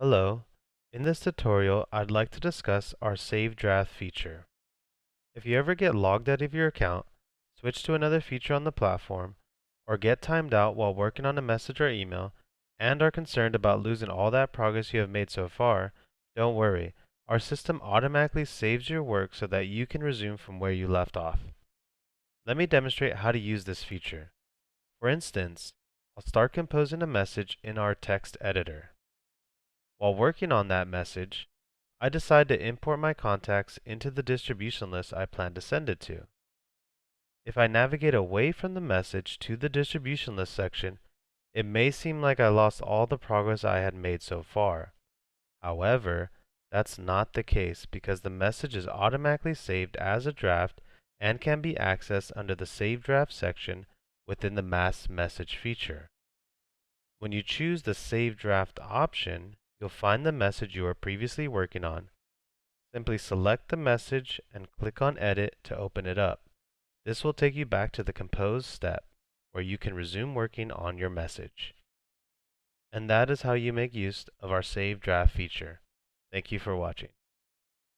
Hello. In this tutorial, I'd like to discuss our Save Draft feature. If you ever get logged out of your account, switch to another feature on the platform, or get timed out while working on a message or email, and are concerned about losing all that progress you have made so far, don't worry. Our system automatically saves your work so that you can resume from where you left off. Let me demonstrate how to use this feature. For instance, I'll start composing a message in our text editor. While working on that message, I decide to import my contacts into the distribution list I plan to send it to. If I navigate away from the message to the distribution list section, it may seem like I lost all the progress I had made so far. However, that's not the case because the message is automatically saved as a draft and can be accessed under the Save Draft section within the Mass Message feature. When you choose the Save Draft option, you'll find the message you were previously working on. Simply select the message and click on Edit to open it up. This will take you back to the Compose step, where you can resume working on your message. And that is how you make use of our Save Draft feature. Thank you for watching.